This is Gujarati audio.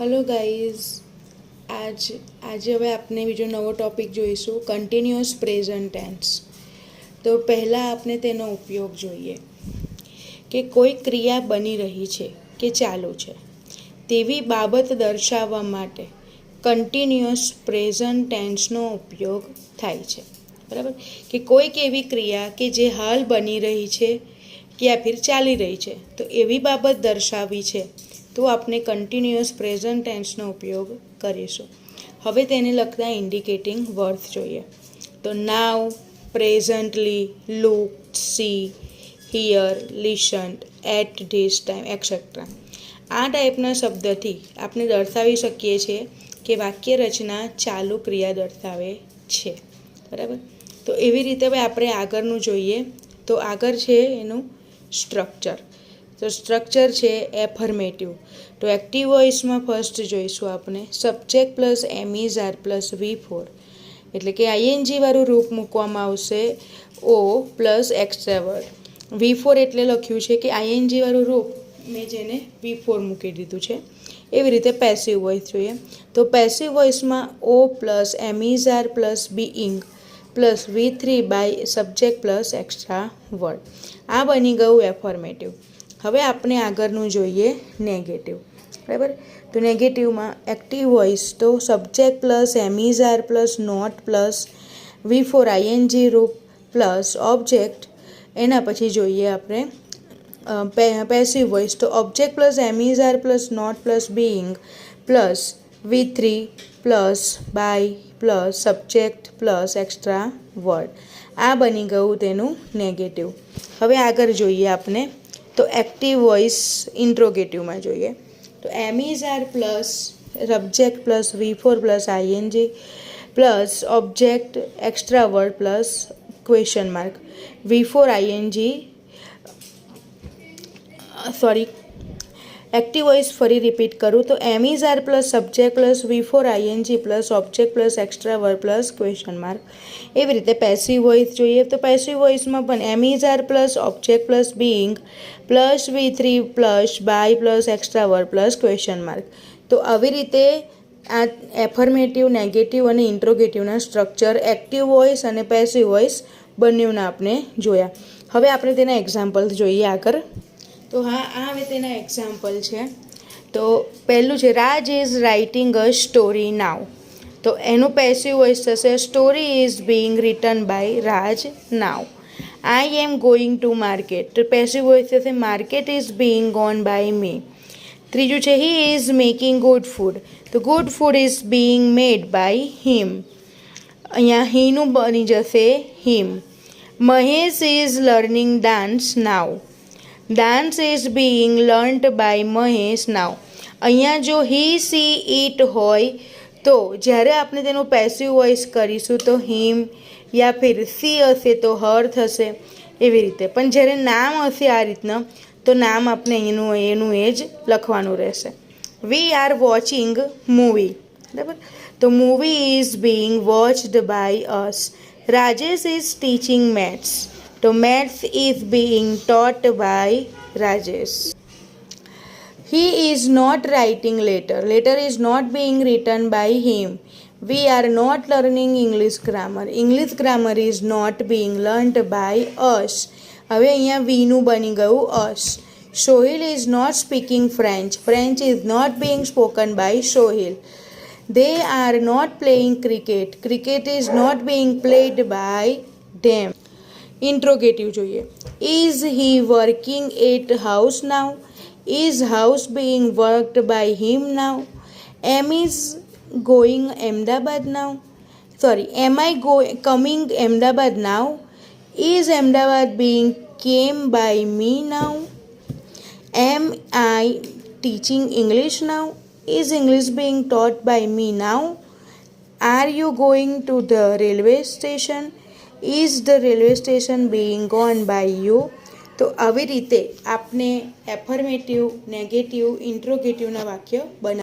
हेलो गाइस आज હવે આપણે બીજો નવો ટોપિક જોઈશું કન્ટિન્યુઅસ પ્રેઝન્ટ ટેન્સ। તો પહેલાં આપણે તેનો ઉપયોગ જોઈએ કે કોઈ ક્રિયા બની રહી છે કે ચાલુ છે તેવી બાબત દર્શાવવા માટે કન્ટિન્યુઅસ પ્રેઝન્ટ ટેન્સનો ઉપયોગ થાય છે। બરાબર, કે કોઈક એવી ક્રિયા કે જે હાલ બની રહી છે કે યા ફિર ચાલી રહી છે તો એવી બાબત દર્શાવી છે તો આપણે કન્ટિન્યુઅસ પ્રેઝન્ટ ટેન્સનો ઉપયોગ કરીશું। હવે તેને લગતા ઇન્ડિકેટિંગ વર્ડ્સ જોઈએ તો now, presently, look, see, here, listen, at this time etcetera. આ ટાઈપના શબ્દથી આપણે દર્શાવી શકીએ છીએ કે વાક્ય રચના ચાલુ ક્રિયા દર્શાવે છે। બરાબર, તો એવી રીતે હવે આપણે આગળનું જોઈએ તો આગળ છે એનું સ્ટ્રક્ચર। તો સ્ટ્રક્ચર છે એફર્મેટિવ। તો એક્ટિવ વોઇસમાં ફર્સ્ટ જોઈશું આપણે subject plus am is are plus V4 એટલે કે આઈએનજી વાળું રૂપ મૂકવામાં આવશે O plus extra word. V4 એટલે લખ્યું છે કે આઈએનજી વાળું રૂપ મેં જેને V4 મૂકી દીધું છે। એવી રીતે પેસિવ વોઇસ જોઈએ તો પેસિવ વોઇસમાં O plus am is are plus being plus V3 by subject plus extra word. આ બની ગયું એફર્મેટિવ। હવે આપણે આગળનું જોઈએ નેગેટિવ। બરાબર, તો નેગેટિવમાં એક્ટિવ વોઇસ તો subject plus am is are plus not plus V4 ING રૂપ પ્લસ ઓબ્જેક્ટ। એના પછી જોઈએ આપણે પેસિવ વોઇસ તો object plus am is are plus not plus being plus V3 plus by plus subject plus extra word. આ બની ગયું તેનું નેગેટિવ। હવે આગળ જોઈએ આપણે તો એક્ટિવ વોઇસ ઇન્ટ્રોગેટિવમાં જોઈએ તો am is are plus subject plus V4 plus ING plus object extra word plus question mark V4 ING active voice ફરી રિપીટ કરું તો am is are plus subject plus V4 ING plus object plus extra word plus question mark. એવી રીતે પેસિવ વોઇસ જોઈએ તો પેસિવ વોઇસમાં પણ am is are plus object plus being plus V3 plus by plus extra word plus question mark. તો આવી રીતે આ એફર્મેટિવ, નેગેટિવ અને ઇન્ટ્રોગેટિવના સ્ટ્રક્ચર એક્ટિવ વોઇસ અને પેસિવ વોઇસ બંનેના આપણે જોયા। હવે આપણે તેના એક્ઝામ્પલ જોઈએ આગળ તો હા આ હવે તેના એક્ઝામ્પલ છે તો પહેલું છે Raj is writing a story now. તો એનું પેસિવ વોઇસ થશે story is being written by Raj now. I am going to market તો પેસિવ વોઇસ થશે market is being gone by me. ત્રીજું છે he is making good food તો good food is being made by him. અહીંયા હીનું બની જશે him. Mahesh is learning dance now dance is being learnt by Mahesh now. અહીંયા જો હી સી ઇટ હોય તો જ્યારે આપણે તેનું પેસિવ વોઇસ કરીશું તો હિમ યા ફિર સી હશે તો હર થશે એવી રીતે। પણ જ્યારે નામ હશે આ રીતના તો નામ આપણે એનું એ જ લખવાનું રહેશે। We are watching movie. બરાબર, તો movie is being watched by us. Rajesh is teaching maths તો maths is being taught by Rajesh. He is not writing letter is not being written by him। We are not learning English grammar is not being learnt by us। હવે અહીંયા વીનું બની ગયું us। Sohail is not speaking French is not being spoken by Sohail। They are not playing cricket is not being played by them। Interrogative જોઈએ is he working at house now is house being worked by him now। am is going Ahmedabad now am I coming Ahmedabad now is Ahmedabad being came by me now। am I teaching English now is English being taught by me now। are you going to the railway station is the railway station being gone by you। તો આવી રીતે આપણે એફર્મેટિવ, નેગેટિવ, ઇન્ટ્રોગેટિવના વાક્ય બનાવીએ।